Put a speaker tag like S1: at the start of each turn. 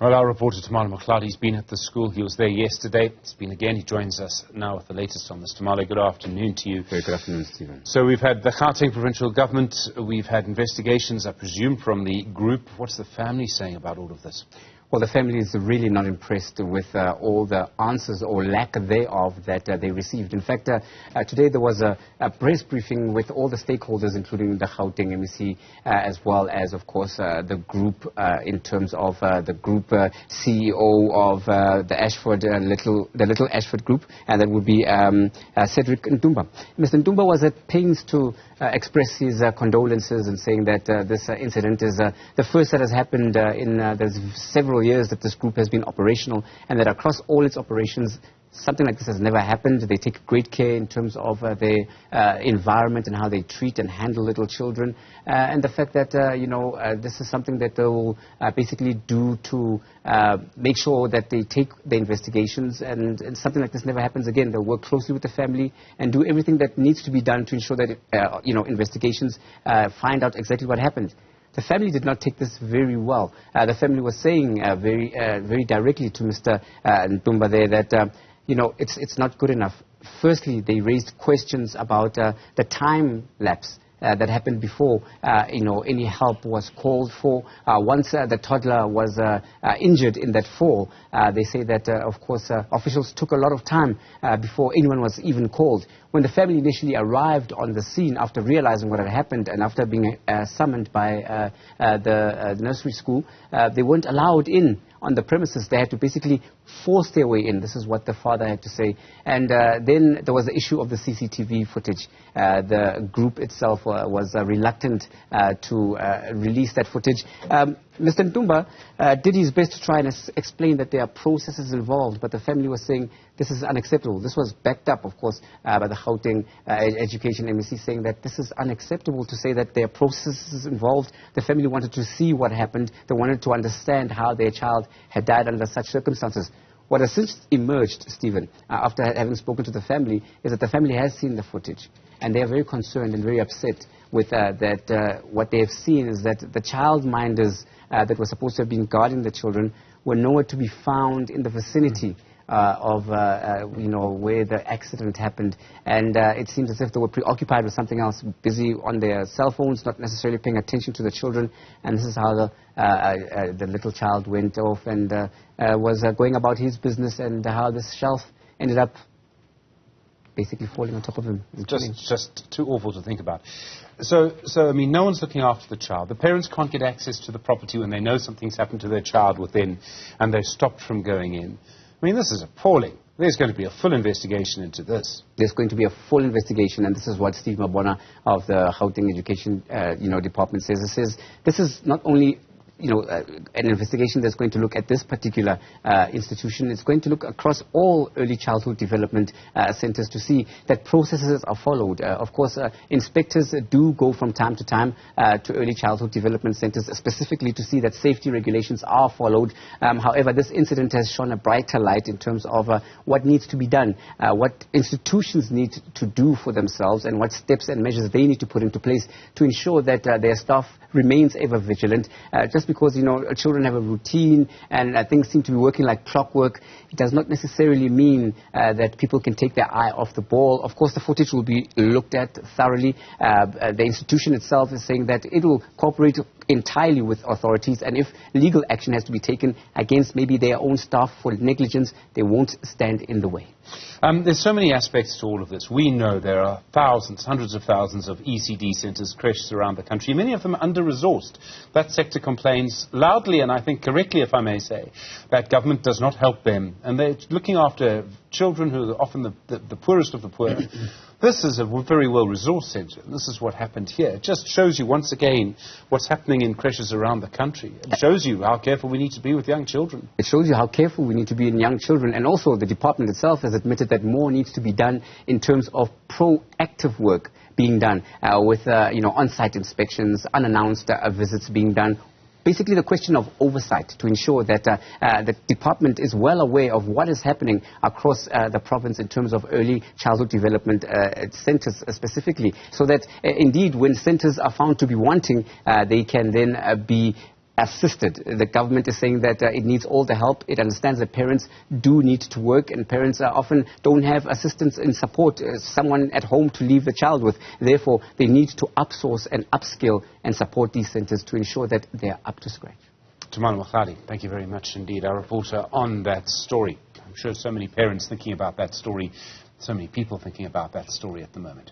S1: Well, our reporter Kganya Mokgele has been at the school. He was there yesterday. He's been again. He joins us now with the latest on this. Tumaole, good afternoon to you.
S2: Very good afternoon, Stephen.
S1: So we've had the Gauteng provincial government. We've had investigations, I presume, from the group. What's the family saying about all of this?
S2: Well, the family is really not impressed with all the answers or lack thereof that they received. In fact, today there was a press briefing with all the stakeholders, including the Gauteng MEC, as well as, of course, the group in terms of the group CEO of the Ashford, the Little Ashford group, and that would be Cedric Ntumba. Mr. Ntumba was at pains to express his condolences and saying that this incident is the first that has happened in there's several years that this group has been operational, and that across all its operations something like this has never happened. They take great care in terms of their environment and how they treat and handle little children, and the fact that this is something that they will basically do to make sure that they take the investigations, and something like this never happens again. They'll work closely with the family and do everything that needs to be done to ensure that investigations find out exactly what happened. The family did not take this very well. The family was saying very directly to Mr. Ntumba there that it's not good enough. Firstly, they raised questions about the time lapse that happened before any help was called for. Once the toddler was injured in that fall, they say that of course officials took a lot of time before anyone was even called. When the family initially arrived on the scene after realizing what had happened and after being summoned by the nursery school, they weren't allowed in on the premises. They had to basically force their way in. This is what the father had to say. And then there was the issue of the CCTV footage. The group itself was reluctant to release that footage. Mr. Ntumba did his best to try and explain that there are processes involved, but the family was saying this is unacceptable. This was backed up, of course, by the Gauteng Education MEC, saying that this is unacceptable to say that there are processes involved. The family wanted to see what happened. They wanted to understand how their child had died under such circumstances. What has since emerged, Stephen, after having spoken to the family, is that the family has seen the footage, and they are very concerned and very upset with that. What they have seen is that the childminders that were supposed to have been guarding the children were nowhere to be found in the vicinity of where the accident happened, and it seems as if they were preoccupied with something else, busy on their cell phones, not necessarily paying attention to the children. And this is how the little child went off and was going about his business, and how this shelf ended up basically falling on top of him.
S1: Just too awful to think about. So I mean, no one's looking after the child. The parents can't get access to the property when they know something's happened to their child within, and they're stopped from going in. I mean, this is appalling. There's going to be a full investigation into this.
S2: There's going to be a full investigation, and this is what Steve Mabona of the Gauteng Education Department says. It says this is not only an investigation that's going to look at this particular institution. It's going to look across all early childhood development centers to see that processes are followed. Of course, inspectors do go from time to time to early childhood development centers specifically to see that safety regulations are followed. However, this incident has shone a brighter light in terms of what needs to be done, what institutions need to do for themselves, and what steps and measures they need to put into place to ensure that their staff remains ever vigilant. Just because children have a routine and things seem to be working like clockwork, it does not necessarily mean that people can take their eye off the ball. Of course, the footage will be looked at thoroughly. The institution itself is saying that it will cooperate entirely with authorities, and if legal action has to be taken against maybe their own staff for negligence, they won't stand in the way.
S1: There's so many aspects to all of this. We know there are thousands, hundreds of thousands of ECD centres, creches around the country, many of them under-resourced. That sector complains loudly, and I think correctly, if I may say, that government does not help them, and they're looking after children who are often the poorest of the poor. This is a very well-resourced centre. This is what happened here. It just shows you once again what's happening in creches around the country. It shows you how careful we need to be with young children.
S2: It shows you how careful we need to be in young children, and also the department itself has admitted that more needs to be done in terms of proactive work being done with on-site inspections, unannounced visits being done. Basically the question of oversight to ensure that the department is well aware of what is happening across the province in terms of early childhood development centres specifically, so that indeed when centres are found to be wanting, they can then be assisted. The government is saying that it needs all the help. It understands that parents do need to work, and parents often don't have assistance and support, someone at home to leave the child with. Therefore, they need to upsource and upskill and support these centers to ensure that they are up to scratch.
S1: Tumaole Mohlaoli, thank you very much indeed, our reporter on that story. I'm sure so many parents thinking about that story, so many people thinking about that story at the moment.